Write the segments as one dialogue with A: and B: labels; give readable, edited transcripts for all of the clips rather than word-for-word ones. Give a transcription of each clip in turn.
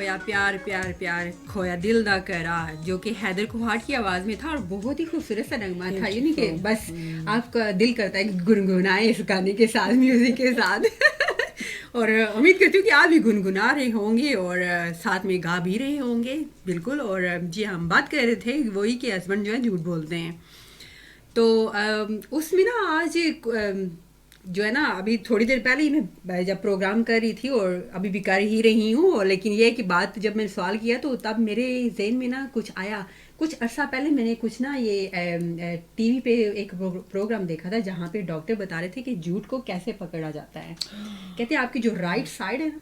A: खोया प्यार प्यार प्यार खोया दिल दा करार, जो कि हैदर कुहाट की आवाज़ में था और बहुत ही खूबसूरत सा नगमा था। ये नहीं कि बस आपका दिल करता है कि गुनगुनाए इस गाने के साथ, म्यूज़िक के साथ। और उम्मीद करती हूँ कि आप भी गुनगुना रहे होंगे और साथ में गा भी रहे होंगे। बिल्कुल। और जी हम बात कर रहे थे वही कि हस्बैंड जो है झूठ बोलते हैं। तो उसमें ना आज जो है ना, अभी थोड़ी देर पहले ही मैं जब प्रोग्राम कर रही थी और अभी भी कर ही रही हूँ, और लेकिन ये है कि बात जब मैंने सवाल किया तो तब मेरे जहन में ना कुछ आया। कुछ अर्सा पहले मैंने कुछ ना ये टीवी पे एक प्रोग्राम देखा था जहाँ पे डॉक्टर बता रहे थे कि झूठ को कैसे पकड़ा जाता है। कहते हैं आपकी जो राइट साइड है ना,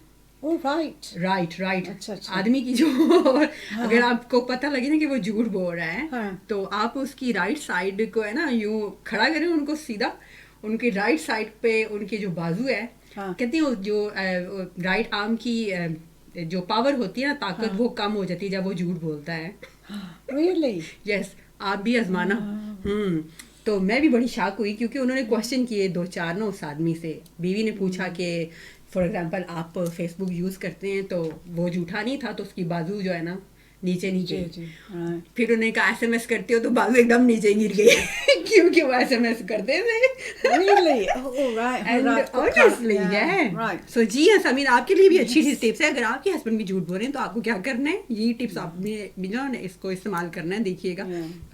A: राइट
B: अच्छा।
A: आदमी की जो हाँ। अगर आपको पता लगे ना कि वो झूठ बोल रहा है, हाँ। तो आप उसकी राइट साइड को है ना यूं खड़ा करें उनको सीधा, उनकी राइट साइड पे उनके जो बाजू है, हाँ। कहते हैं जो राइट आर्म की जो पावर होती है ना, ताकत, हाँ। वो कम हो जाती है जब वो झूठ बोलता है।
B: रियली?
A: यस, आप भी आजमाना। तो मैं भी बड़ी शॉक हुई क्योंकि उन्होंने क्वेश्चन किए 2-4 ना उस आदमी से। बीवी ने पूछा कि फॉर एग्जांपल आप फेसबुक यूज़ करते हैं, तो वो झूठा नहीं था तो उसकी बाजू जो है ना नीचे नहीं गई। फिर उन्होंने कहा एसएमएस करते हो तो बाजू एकदम नीचे गिर गई क्योंकि वो एसएमएस करते थे।
B: Really? Oh, right.
A: And honestly, yeah.
B: Right.
A: So जी हाँ समीर, आपके लिए भी अच्छी टिप्स है। अगर आपके हस्बैंड भी झूठ बोल रहे हैं तो आपको क्या करना है, ये टिप्स आपने भी जो है इसको इस्तेमाल करना है। देखिएगा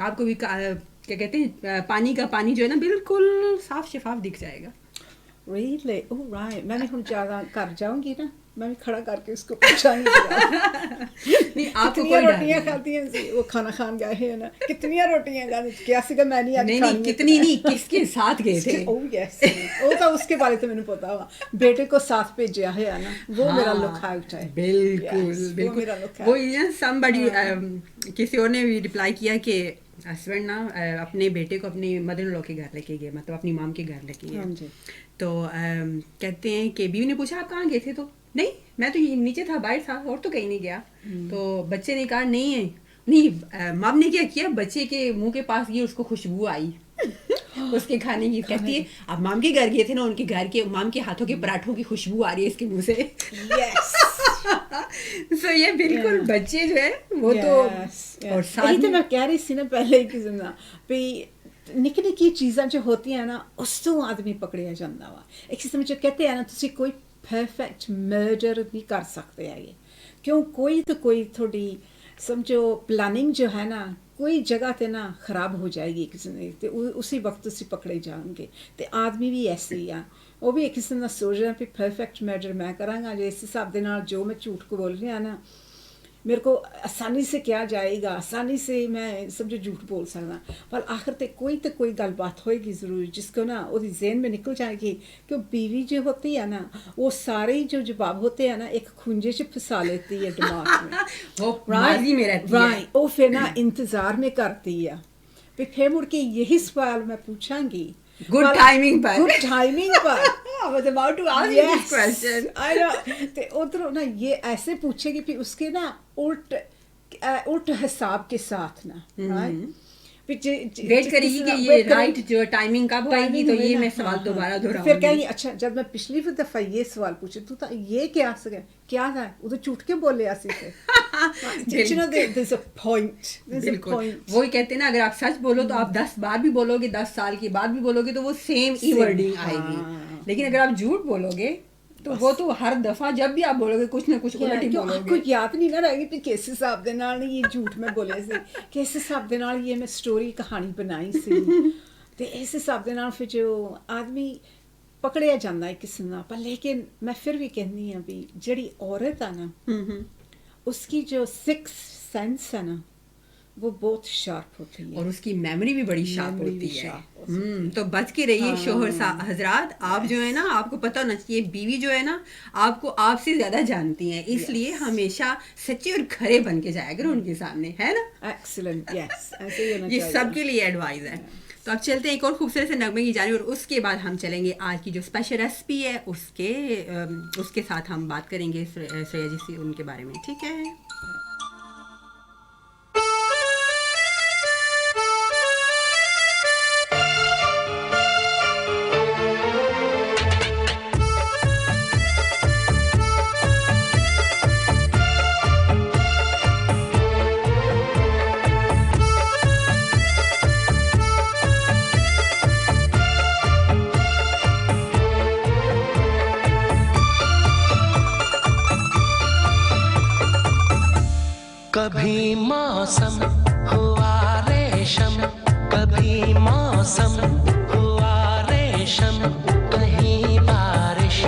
A: आपको भी क्या कहते हैं, पानी का पानी जो है ना बिल्कुल साफ शफाफ दिख जाएगा।
B: Really? Oh, right. मैं भी हम ज़्यादा कर जाऊंगी ना, मैं भी खड़ा करके उसको पूछांगी। नहीं, आपको कोई रोटियां खाती हैं, वो खाना खान गए हैं ना, कितनी रोटियां खाती, क्या सीखा मैं नहीं आज
A: नहीं कितनी नहीं, किसके साथ गए थे?
B: ओह यस, वो तो उसके बारे में मैंने पता हुआ, बेटे को साथ भेजा है ना, वो मेरा लुक आउट है।
A: बिल्कुल बिल्कुल। वो ये समबडी किसी और ने भी रिप्लाई किया कि हस्बैंड ना अपने बेटे को अपनी मदर इन लॉ के घर लेके गए, मतलब अपनी माम के घर लेके गए। तो कहते हैं कि बीवी ने पूछा आप कहाँ गए थे, तो नहीं मैं तो नीचे था, बाहर था, और तो कहीं नहीं गया। तो बच्चे ने कहा नहीं माम ने क्या किया, बच्चे के मुंह के पास गई, उसको खुशबू आई उसके खाने की। कहती है अब माम के घर गए थे ना, उनके घर के माम के हाथों के पराठों की खुशबू आ रही है इसके मुंह से।
B: यस
A: सो ये बिल्कुल बच्चे जो है वो तो और
B: साथ तो मैं कह रही थी ना पहले कि निक्की निक्की चीज़ां जो होती हैं ना, उस तो आदमी पकड़िया जाता वा। एक किस्म जो कहते हैं ना, तुसी कोई परफेक्ट मर्डर नहीं कर सकते है ये, क्यों कोई तो कोई थोड़ी समझो प्लानिंग जो है ना, कोई जगह ते ना खराब हो जाएगी किसी ने, तो उसी वक्त तुसी पकड़े जाओगे। तो आदमी भी ऐसे ही आ, वो भी एक किस्म का सोच रहा भी परफेक्ट मर्डर मैं करांगा, जो इस हिसाब के नाल जो मैं झूठ को बोल रही हूँ ना, मेरे को आसानी से क्या जाएगा, आसानी से मैं समझो झूठ बोल सकता, पर आखिर ते कोई गलबात होएगी ज़रूर जिसको ना वो जहन में निकल जाएगी। क्यों बीवी जो होती है ना, वो सारे जो जवाब होते हैं ना एक खुंजे से फंसा लेती है दिमाग में।
A: वो राइट में रहती है,
B: वो फिर ना इंतज़ार में करती है, फिर मुड़ के यही सवाल मैं पूछांगी
A: गुड टाइमिंग पर।
B: I was about to ask you this question. I know. ते उधर ना ये ऐसे पूछेगी, फिर उसके ना उल्ट हिसाब के साथ ना,
A: वेट करेगी कि ये राइट जो टाइमिंग कब होएगी, तो ये मैं सवाल दोबारा दोहराऊंगी।
B: फिर कहेंगी अच्छा जब मैं पिछली दफा ये सवाल पूछे तू तो ये क्या था, वो तो झूठ के बोले ऐसे थे। There's a point.
A: वही कहते हैं ना, अगर आप सच बोलो तो आप 10 बार भी बोलोगे, 10 साल के बाद भी बोलोगे तो वो सेम ई वर्डिंग आएगी। लेकिन अगर आप झूठ बोलोगे तो वो तो हर दफा जब भी आप बोलोगे कुछ ना कुछ उल्टी बोलोगे।
B: आपको याद नहीं ना रहेगी कि किस हिसाब दे नाल ये झूठ में बोले सी, किस हिसाब दे नाल ये मैं स्टोरी कहानी बनाई सी, ते इस हिसाब दे नाल फिर जो आदमी पकड़िया जाता है किसी ना। पर लेकिन मैं फिर भी कहनी हाँ भी जड़ी औरत है ना, उसकी जो सिक्स सेंस है ना वो बहुत शार्प होती है,
A: और उसकी मेमोरी भी बड़ी शार्प होती है। तो बच के रहिए शोहर हजरात, आप जो है ना, आपको पता होना चाहिए बीवी जो है ना आपको आपसे ज्यादा जानती है, इसलिए हमेशा सच्चे और खरे बन के जाया करो उनके सामने, है ना।
B: एक्सीलेंट, यस, ऐसे ही होना
A: ये
B: चाहिए।
A: सबके लिए एडवाइस है। तो अब चलते हैं एक और खूबसूरत से नगमे की जानिब, और उसके बाद हम चलेंगे आज की जो स्पेशल रेसिपी है उसके साथ हम बात करेंगे श्रेया जी से उनके बारे में, ठीक है।
C: कभी मौसम हुआ रेशम, कभी मौसम हुआ रेशम, कहीं बारिश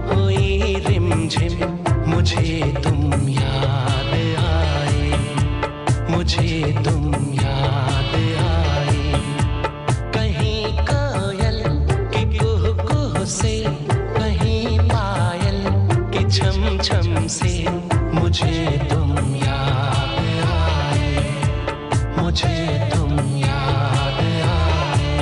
C: हुई रिमझिम, मुझे तुम याद आए, मुझे तुम याद आए। कहीं कोयल की कुह कुह से, कहीं पायल की छम छम से, मुझे तुम याद आए, मुझे तुम याद आए।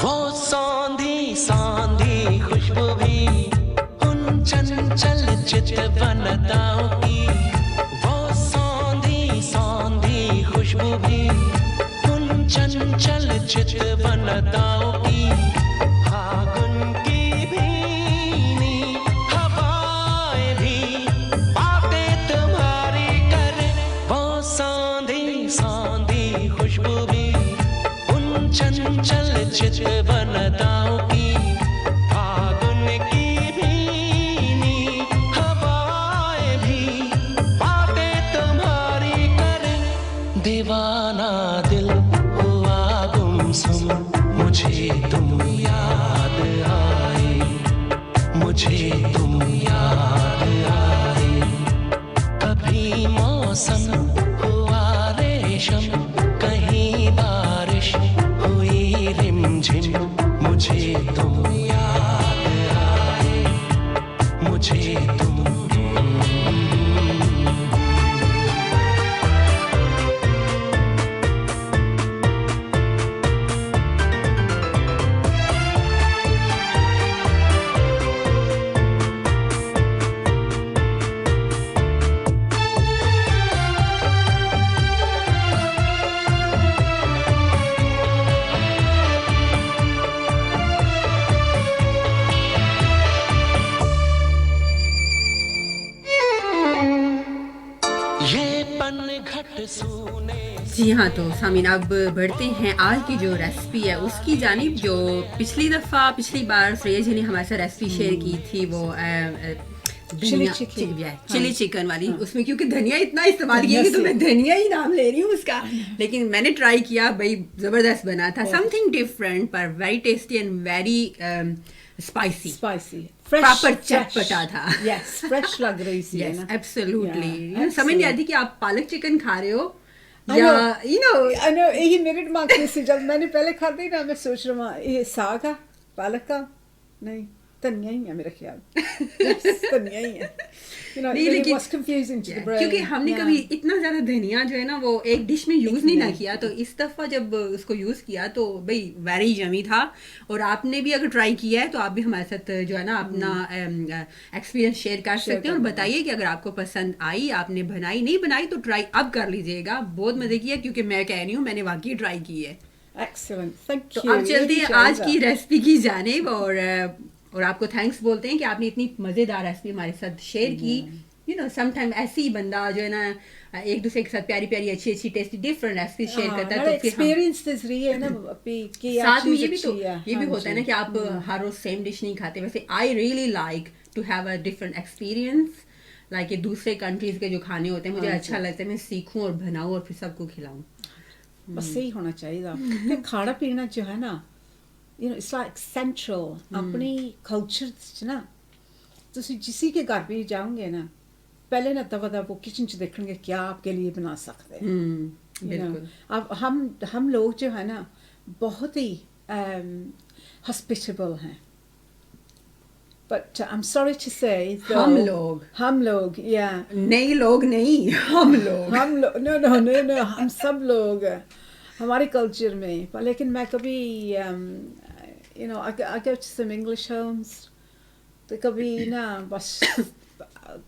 C: वो सौंधी सौंधी खुशबू भी उन चंचल चितवनताओं की, वो सौंधी सौंधी खुशबू भी उन चंचल चितवनताओं की, फागुन की भीनी हवाएं भी बातें तुम्हारी करे, वो सौंधी सौंधी खुशबू भी उन चंचल चितवनताओं की, फागुन की भीनी हवाएं भी बातें तुम्हारी करे। दीवाना दिल हुआ गुमसुम, मुझे तुम याद आए, मुझे तुम याद आए। कभी मौसम हुआ रेशम, कहीं बारिश हुई रिमझिम, मुझे तुम याद आए, मुझे तुम। ये पनघट सूने
A: जी हाँ, तो सामीन अब बढ़ते हैं आज की जो रेसिपी है उसकी जानिब। जो पिछली बार श्रेया जी ने हमारे साथ रेसिपी शेयर की थी, वो
B: चिली चिकन।
A: चिली चिकन वाली, उसमें क्योंकि धनिया इतना इस्तेमाल किया कि तो मैं धनिया ही नाम ले रही हूँ उसका, लेकिन मैंने ट्राई किया, भाई जबरदस्त बना था, समथिंग डिफरेंट पर very tasty and very spicy, proper चटपटा था।
B: यस, फ्रेश लग रही थी
A: यस
B: ना।
A: एब्सोल्युटली,
B: Yeah,
A: समझ नहीं आती कि आप पालक चिकन खा रहे हो
B: I
A: या
B: know, I know, यही मेरे दिमाग में से जब मैंने पहले खाती ना, मैं सोच रहा हूँ ये साग का, पालक का, नहीं धनिया ही है मेरा ख्याल। Yes, धनिया ही है। You know,
A: नहीं,
B: it
A: लेकिन
B: was confusing to the brain.
A: क्योंकि हमने
B: Yeah.
A: कभी इतना ज्यादा धनिया जो है ना वो एक डिश में यूज नहीं ना किया, तो इस दफा जब उसको यूज किया तो भाई वेरी यमी था। और आपने भी अगर ट्राई किया है तो आप भी हमारे साथ जो है ना अपना एक्सपीरियंस शेयर कर सकते हैं और बताइए कि अगर आपको पसंद आई, आपने बनाई नहीं बनाई तो ट्राई अब कर लीजिएगा, बहुत मजे की है, क्योंकि मैं कह रही हूँ मैंने वाकई ट्राई की है।
B: Excellent, thank
A: तो
B: you.
A: अब चलते
B: ये
A: हैं
B: भी
A: आज की
B: चाहिए।
A: रेसिपी की जानिब और आपको थैंक्स बोलते हैं कि आपने इतनी मजेदार रेसिपी हमारे साथ शेयर की। यू नो समटाइम ऐसे ही बंदा जो है ना एक दूसरे के साथ प्यारी प्यारी अच्छी अच्छी टेस्टी डिफरेंट रेसिपी शेयर करता है, तो फिर हम
B: एक्सपीरियंस रही है ना अभी कि
A: साथ में ये भी तो ये भी
B: हाँ
A: होता है ना
B: जी।
A: कि आप हर रोज सेम डिश नहीं खाते। वैसे I really like to have a different experience, like ये दूसरे कंट्रीज के जो खाने होते हैं मुझे
B: हाँ
A: अच्छा लगता है, मैं सीखूं और बनाऊं और फिर सबको खिलाऊं।
B: बस सही होना चाहिए कि खाना पीना जो है ना, you know, it's like central अपनी culture च ना, ਤੁਸੀਂ जिसी के घर भी जाओगे ना, पहले ना दवा वो किचन च देखेंगे क्या आपके लिए बना सकते हैं। You know,
A: बिल्कुल।
B: अब हम लोग जो है ना बहुत ही hospitable हैं, but I'm sorry to say though, हम लोग yeah,
A: नई लोग नहीं, हम लोग
B: no, हम सब लोग हमारे कल्चर में। पर लेकिन मैं कभी you know, I go to some English homes, तो कभी ना बस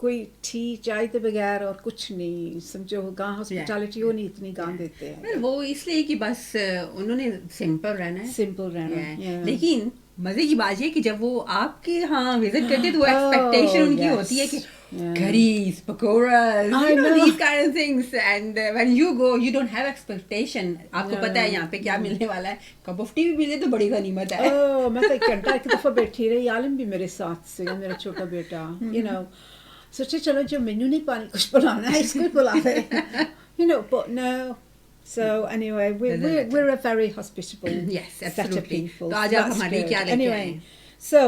B: कोई टी चाय के बगैर और कुछ नहीं समझो गां हॉस्पिटैलिटी वो नहीं इतनी गां देते हैं
A: Well, वो इसलिए कि बस उन्होंने सिंपल रहना है
B: सिंपल रहना
A: Yeah.
B: yeah.
A: लेकिन मजे की बात ये कि जब वो आपके यहाँ विजिट करते हैं तो वो
B: Oh,
A: एक्सपेक्टेशन उनकी
B: yes.
A: होती है कि
B: Yeah.
A: curries, pakoras,
B: I
A: you know,
B: know.
A: these kind of things. And when you go, you don't have expectation. आपको
B: No.
A: पता है यहाँ पे क्या मिलने वाला है. कप ऑफ टी भी मिले तो बड़ी गनीमत है.
B: Oh, मैं तो एक घंटा एक दफा बैठी रही आलम भी मेरे साथ से मेरा छोटा बेटा you know सोचे चलो जो मेन्यू नहीं पानी कुछ बनाना है इसको ही बुला ले you know but no so anyway we're a very hospitable
A: Yes,
B: set of
A: absolutely.
B: people
A: तो आज
B: so
A: आप
B: that's
A: हमारे लिए
B: good.
A: क्या लेके
B: anyway
A: आए?
B: so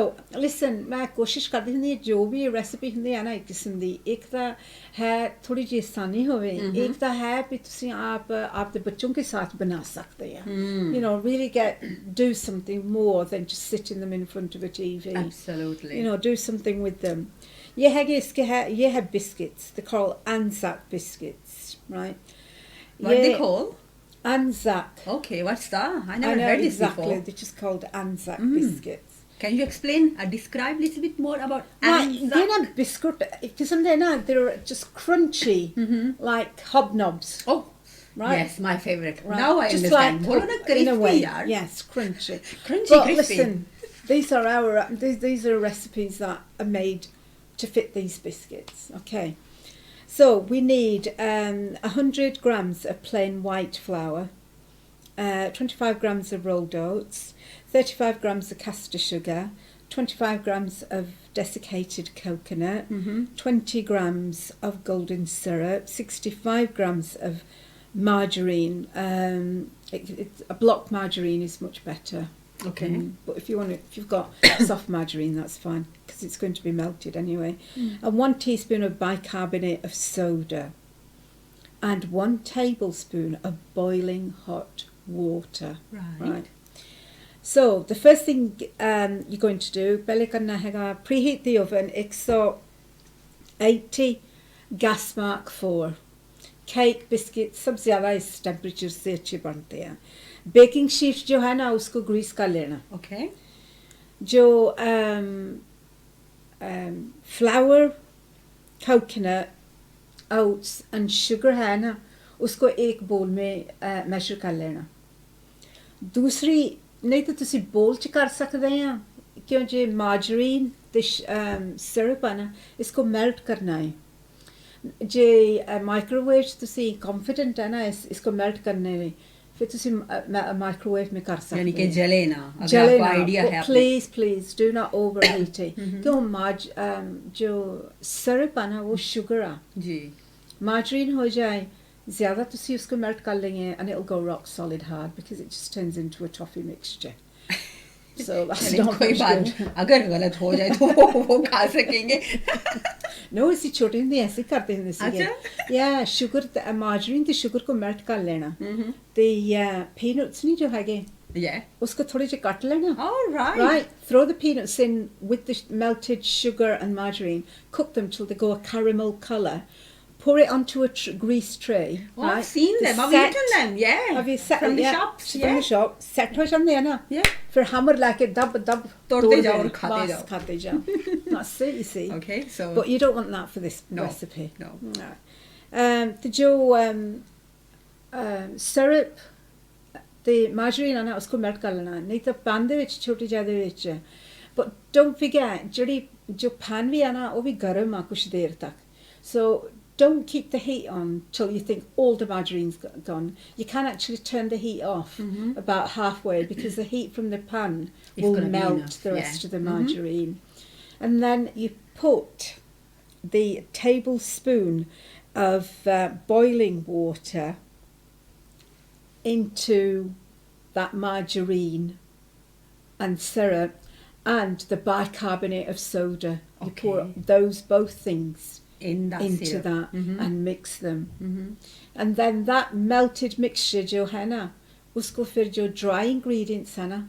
B: listen मैं कोशिश करती हूँ जो भी रेसिपी ਹੁੰਦੀ ਹੈ ਨਾ ਇੱਕ ਕਿਸਮ ਦੀ ਇੱਕ ਤਾਂ है थोड़ी जी आसानी होवे एक ਤਾਂ है भी ਤੁਸੀਂ आप ਦੇ ਬੱਚੋं के साथ बना सकते हैं you know really do something more than just sitting them in front of a TV
A: Absolutely.
B: you know do something with them ये है biscuits they're called Anzac biscuits right
A: What are they called?
B: Anzac
A: Okay, what's that? I
B: I
A: never
B: know
A: heard this
B: exactly
A: before.
B: they're just called Anzac biscuits
A: Can you explain, describe a little bit more about
B: Right,
A: Anzac?
B: they're not biscuit because they're just crunchy like hobnobs
A: Oh,
B: right
A: yes, my favorite.
B: Right.
A: Now I
B: Just
A: understand.
B: like
A: बोलो ना
B: in a
A: crispy
B: way,
A: यार.
B: yes, crunchy.
A: Crunchy,
B: But
A: crispy.
B: listen, these are recipes that are made to fit these biscuits. Okay, so we need 100 grams of plain white flour, 25 grams of rolled oats, 35 grams of caster sugar, 25 grams of desiccated coconut, 20 grams of golden syrup, 65 grams of margarine. A block margarine is much better.
A: Okay.
B: But if you've got soft margarine, that's fine because it's going to be melted anyway. And 1 teaspoon of bicarbonate of soda, and 1 tablespoon of boiling hot water.
A: Right.
B: So the first thing you're going to do, पहले करना हैगा preheat the oven 180 gas mark 4. Cake biscuits सब ज़्यादा इस temperature से अच्छे बनते हैं. Baking sheet जो है ना उसको grease कर लेना.
A: Okay.
B: जो flour, coconut, oats and sugar है ना उसको एक bowl में measure कर लेना. दूसरी नहीं तो ਤੁਸੀਂ bowl ਚ ਕਰ ਸਕਦੇ ਆ ਕਿਉਂ ਜੇ margarine ਤੇ syrup ਆ ਨਾ इसको melt करना है जे माइक्रोवेव ਤੁਸੀਂ confident है ना इसको melt करने में फिर ਤੁਸੀਂ माइक्रोवेव में कर सकते
A: यानी कि जले ना अगर
B: जले
A: आपको
B: ना
A: आइडिया है
B: please do not overheat it क्यों जो syrup है ना वो sugar आ
A: जी
B: margarine हो जाए ज़्यादा ਤੁਸੀਂ उसको melt कर लेंगे and it'll go rock solid hard because it just turns into a toffee mixture so that's not
A: कोई
B: much
A: बात
B: good
A: नहीं, अगर गलत हो जाए तो वो खा सकेंगे
B: no इसी छोटे ਹੁੰਦੇ ऐसे करते ਹੁੰਦੇ ਸੀਗੇ yeah sugar margarine ਤੇ sugar को melt कर लेना ਤੇ peanuts नहीं जो हैगे
A: yeah
B: उसको थोड़े से काट लेना
A: all
B: right throw the peanuts in with the melted sugar and margarine cook them till they go a caramel color pour it onto a grease tray.
A: Oh,
B: right?
A: I've seen them. I've eaten them. Yeah.
B: Have you set
A: from the
B: yeah,
A: shops?
B: From the shop. Set हो जाते हैं ना.
A: Yeah.
B: फिर hammer लाके दब
A: तोड़ते जाओ और खाते जाओ.
B: खाते जाओ. That's it, you see.
A: Okay, so.
B: But you don't want that for this
A: No,
B: recipe.
A: no.
B: तो जो syrup the margarine है ना उसको melt कर लेना. नहीं तो pan दे विच छोटी ज़्यादा विच. But don't forget जो pan भी है ना वो भी गर्म है कुछ देर तक. So don't keep the heat on till you think all the margarine's gone. You can actually turn the heat off about halfway because the heat from the pan will melt the rest of the margarine. And then you put the tablespoon of boiling water into that margarine and syrup and the bicarbonate of soda. You pour those both things into
A: syrup.
B: that and mix them and then that melted mixture जो है ना उसको फिर जो dry ingredients है ना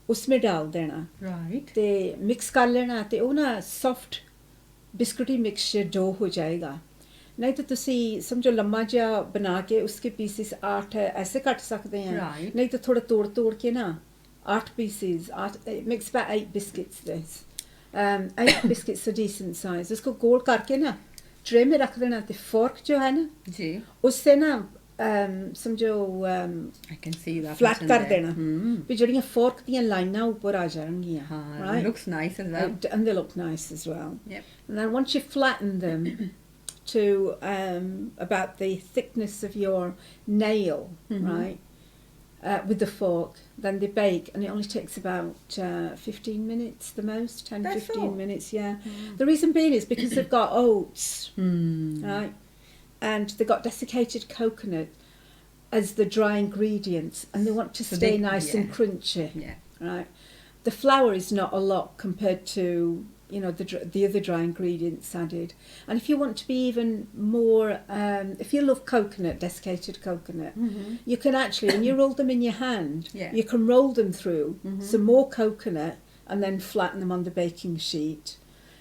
B: उसमें डाल देना
A: right
B: ते mix कर लेना ते वो ना soft biscuity mixture dough हो जाएगा नहीं तो तुसी समझो लम्बा जा बना के उसके pieces 8 ऐसे काट सकते हैं
A: right
B: नहीं तो थोड़ा तोड़ के ना 8 pieces it makes about 8 biscuits this 8 biscuits a decent size, उसको गोल करके ना ट्रे में रख देना, तो फोर्क जो है ना
A: जी
B: उससे ना समझो
A: I can see that
B: flat कर देना भी ਜਿਹੜੀਆਂ ਫੋਰਕ ਦੀਆਂ ਲਾਈਨਾਂ ਉੱਪਰ ਆ ਜਾਣਗੀਆਂ
A: ਹਾਂ looks nice as well
B: and they look nice as well.
A: Yep.
B: And then once you flatten them to about the thickness of your nail, right, with the fork, then they bake, and it only takes about 15 minutes the most, 10,
A: That's
B: 15
A: all.
B: minutes, yeah. The reason being is because they've got oats, right, and they've got desiccated coconut as the dry ingredients, and they want to
A: So
B: stay
A: they-
B: nice and crunchy,
A: yeah
B: right. The flour is not a lot compared to, you know, the other dry ingredients added. And if you want to be even more, if you love coconut, desiccated coconut, you can actually, when you roll them in your hand,
A: Yeah.
B: you can roll them through some more coconut and then flatten them on the baking sheet.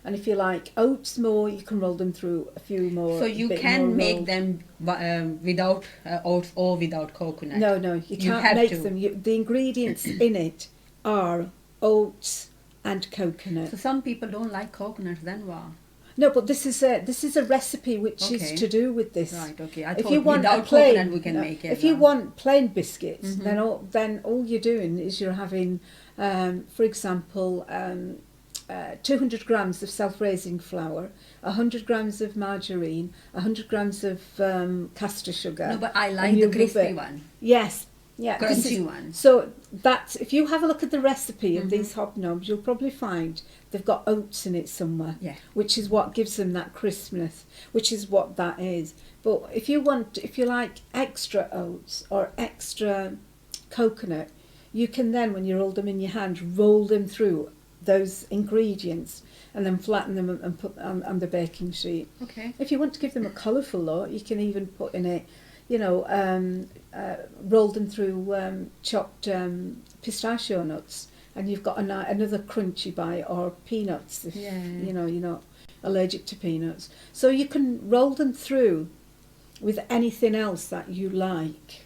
B: And if you like oats more, you can roll them through a few more.
A: so you
B: a bit
A: can
B: more
A: make
B: rolled.
A: them without oats or without coconut
B: No, you can't
A: have
B: make
A: to.
B: them. The ingredients in it are oats and coconut.
A: So some people don't like coconut then wow
B: No, but this is a recipe which
A: Okay.
B: is to do with this.
A: right okay I
B: If
A: thought
B: you want
A: without
B: a plain,
A: coconut we can
B: no,
A: make it
B: if you
A: wow.
B: want plain biscuits, then all you're doing is you're having, for example, 200 grams of self-raising flour, 100 grams of margarine, 100 grams of castor sugar.
A: No, but I
B: and
A: like
B: you
A: the
B: rub
A: crispy
B: it.
A: one.
B: Yes. Yeah, this
A: Crunchy
B: is-
A: one.
B: So that's, if you have a look at the recipe of these hobnobs, you'll probably find they've got oats in it somewhere,
A: Yeah.
B: which is what gives them that crispness, which is what that is. But if you like extra oats or extra coconut, you can then, when you roll them in your hand, roll them through those ingredients and then flatten them and put on the baking sheet.
A: Okay.
B: If you want to give them a colourful look, you can even put in it, you know, roll them through chopped pistachio nuts, and you've got another crunchy bite, or peanuts if
A: Yeah.
B: you know you're not allergic to peanuts. So you can roll them through with anything else that you like.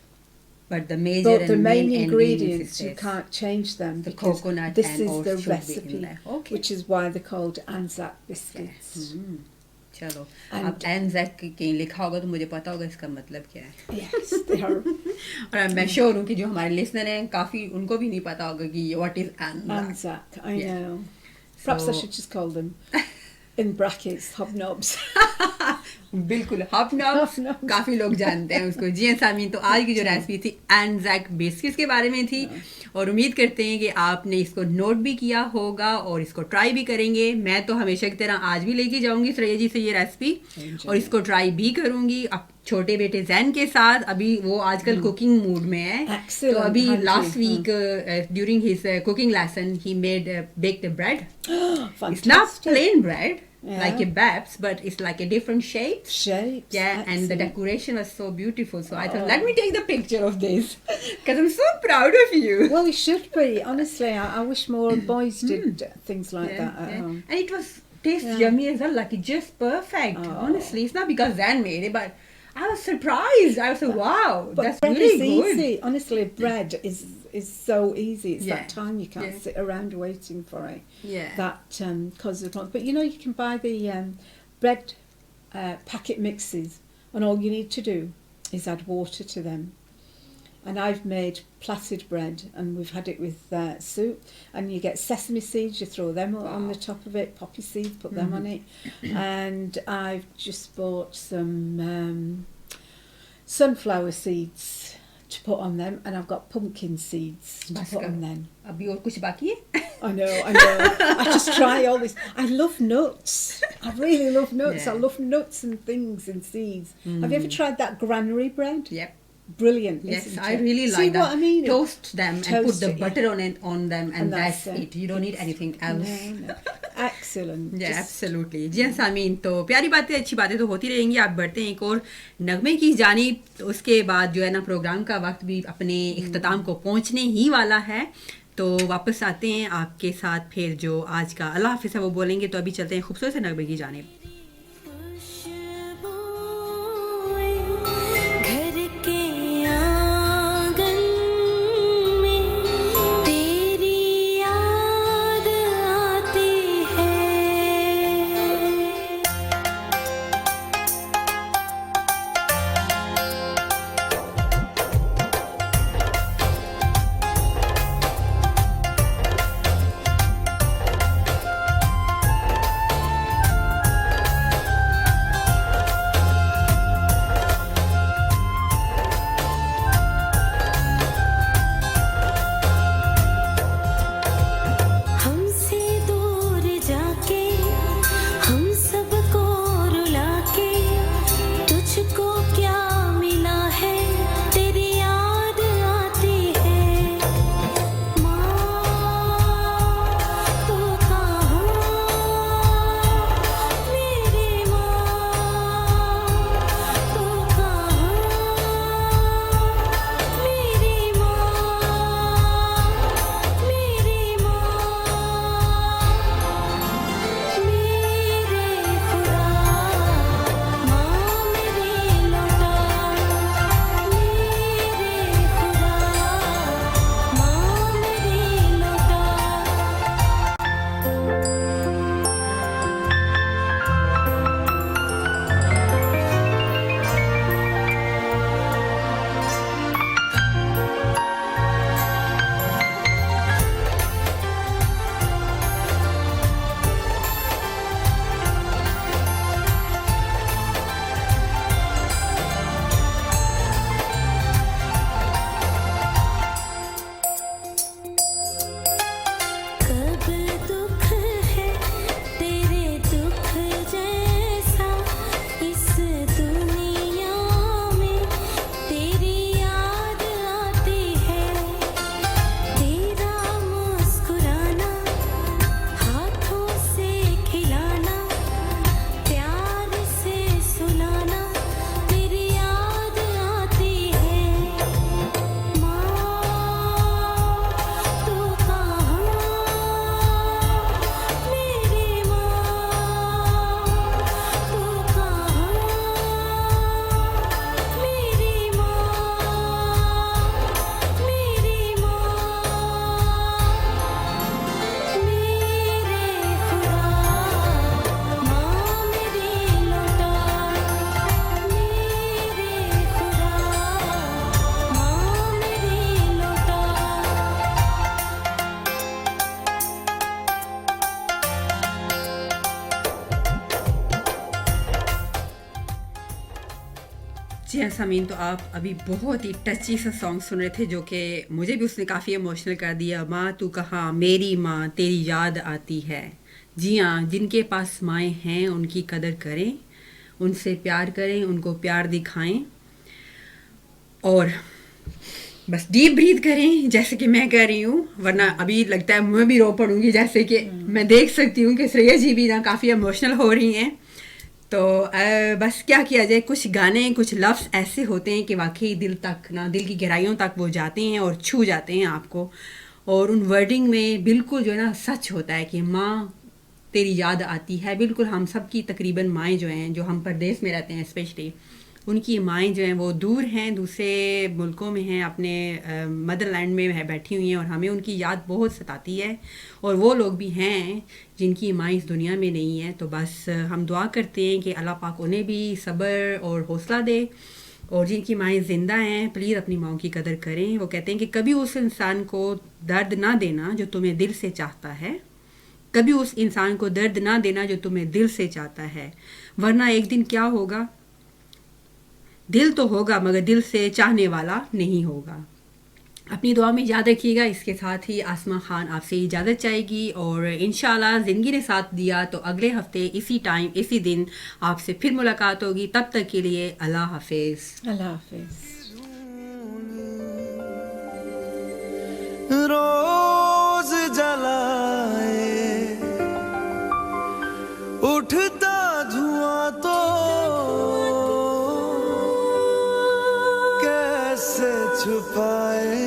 A: But the major
B: But the
A: and
B: main
A: main
B: ingredients,
A: is
B: you
A: this.
B: can't change them,
A: The
B: because
A: coconut
B: this
A: and
B: is
A: oats
B: the
A: should be in
B: recipe,
A: there. Okay.
B: which is why they're called Anzac biscuits.
A: चलो
B: And-
A: अब एनजेक कहीं लिखा होगा तो मुझे पता होगा इसका मतलब क्या है
B: Yes, they are
A: और मैं श्योर हूँ कि जो हमारे लिसनर हैं काफी उनको भी नहीं पता होगा कि what is Anzac
B: Anzac. I
A: Yeah.
B: know. Perhaps I
A: So-
B: should just call them, in brackets, hobnobs.
A: बिल्कुल हबनब
B: Hobnobs.
A: काफी लोग जानते हैं उसको जी सामीन तो आज की जो रेसिपी थी एनजेक बिस्किट्स के बारे में थी और उम्मीद करते हैं कि आपने इसको नोट भी किया होगा और इसको ट्राई भी करेंगे मैं तो हमेशा की तरह आज भी लेके जाऊंगी श्रेया जी से ये रेसिपी और इसको ट्राई भी करूंगी अब छोटे बेटे जैन के साथ अभी वो आजकल कुकिंग मूड में है
B: Excellent,
A: तो अभी
B: हाँ जी,
A: last week during his cooking lesson he made baked bread It's not
B: Fantastic.
A: plain bread
B: Yeah.
A: like a babs, but it's like a different shape.
B: Shapes.
A: Yeah, and the
B: excellent.
A: decoration was so beautiful. So I thought,
B: Oh.
A: let me take the picture of this because I'm so proud of you.
B: Well, you should be. Honestly, I wish more boys did things like
A: Yeah,
B: that at
A: yeah.
B: home.
A: And it was tastes
B: Yeah.
A: yummy as well, like it's just perfect.
B: Oh.
A: Honestly, it's not because Zan made it, but I was surprised. I was like, wow,
B: But
A: that's
B: bread
A: really
B: is
A: good.
B: easy. Honestly, bread is so easy. It's
A: Yeah,
B: that time you can't
A: yeah.
B: sit around waiting for it.
A: Yeah.
B: That causes a problem. But you know, you can buy the bread packet mixes, and all you need to do is add water to them. And I've made placid bread, and we've had it with soup. And you get sesame seeds, you throw them on the top of it, poppy seeds, put them on it. And I've just bought some sunflower seeds to put on them, and I've got pumpkin seeds to
A: बस
B: put
A: कर।
B: on them.
A: अभी और कुछ बाकी है?
B: I know. I just try all this. I love nuts. I really love nuts.
A: Yeah.
B: I love nuts and things and seeds. Have you ever tried that granary bread?
A: Yep.
B: Brilliant.
A: Yes,
B: isn't
A: I
B: it?
A: really
B: See
A: like that.
B: what I mean?
A: Toast them and put
B: Toast
A: the
B: it, yeah.
A: butter on them, and that's
B: that's
A: it. You don't need anything else.
B: No. Excellent.
A: Yeah,
B: Just-
A: absolutely. जी हाँ सामीन तो प्यारी बातें अच्छी बातें तो होती रहेंगी आप बढ़ते हैं एक और नगमे की जानिब तो उसके बाद जो है ना प्रोग्राम का वक्त भी अपने इख्तिताम को पहुंचने ही वाला है तो वापस आते हैं आपके साथ फिर जो आज का अल्लाह हाफिज़ है वो बोलेंगे तो अभी चलते हैं खूबसूरत से नगमे की जानिब
D: घर के आंगन में तेरी याद आती है
A: जी हाँ सामीन, तो आप अभी बहुत ही टची सा सॉन्ग सुन रहे थे जो कि मुझे भी उसने काफ़ी इमोशनल कर दिया। माँ तू कहाँ, मेरी माँ तेरी याद आती है। जी हाँ, जिनके पास माएँ हैं उनकी कदर करें, उनसे प्यार करें, उनको प्यार दिखाएं और बस डीप ब्रीथ करें जैसे कि मैं कर रही हूँ, वरना अभी लगता है मैं भी रो पड़ूंगी। जैसे कि मैं देख सकती हूँ कि श्रेया जी भी ना काफ़ी इमोशनल हो रही हैं। तो बस क्या किया जाए, कुछ गाने, कुछ लफ्ज़ ऐसे होते हैं कि वाकई दिल तक ना, दिल की गहराइयों तक वो जाते हैं और छू जाते हैं आपको। और उन वर्डिंग में बिल्कुल जो है ना सच होता है कि माँ तेरी याद आती है। बिल्कुल हम सब की तकरीबन माएँ जो हैं, जो हम परदेश में रहते हैं स्पेशली, उनकी माएँ जो हैं वो दूर हैं, दूसरे मुल्कों में हैं, अपने मदरलैंड में है बैठी हुई हैं और हमें उनकी याद बहुत सताती है। और वो लोग भी हैं जिनकी माँ इस दुनिया में नहीं है। तो बस हम दुआ करते हैं कि अल्लाह पाक उन्हें भी सब्र और हौसला दे। और जिनकी माएँ ज़िंदा हैं, प्लीज़ अपनी माँओं की कदर करें। वो कहते हैं कि कभी उस इंसान को दर्द ना देना जो तुम्हें दिल से चाहता है, कभी उस इंसान को दर्द ना देना जो तुम्हें दिल से चाहता है, वरना एक दिन क्या होगा, दिल तो होगा मगर दिल से चाहने वाला नहीं होगा। अपनी दुआ में याद रखिएगा। इसके साथ ही आसमा खान आपसे इजाज़त चाहेगी और इंशाल्लाह ज़िंदगी ने साथ दिया तो अगले हफ्ते इसी टाइम इसी दिन आपसे फिर मुलाकात होगी। तब तक के लिए अल्लाह हाफिज़।
B: अल्लाह हाफिज़।
E: रोज जलाए उठता धुआं तो कैसे छुपाए,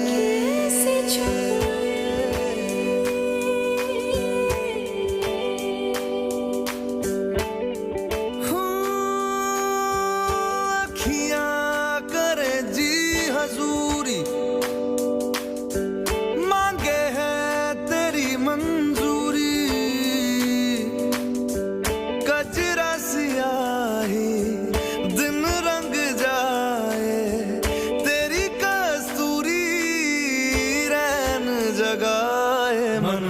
E: अखियां करे जी हजूरी, मांगे है तेरी मंजूरी, कजरा सियाही दिन रंग जाए, तेरी कस्तूरी रैन जगाए मन।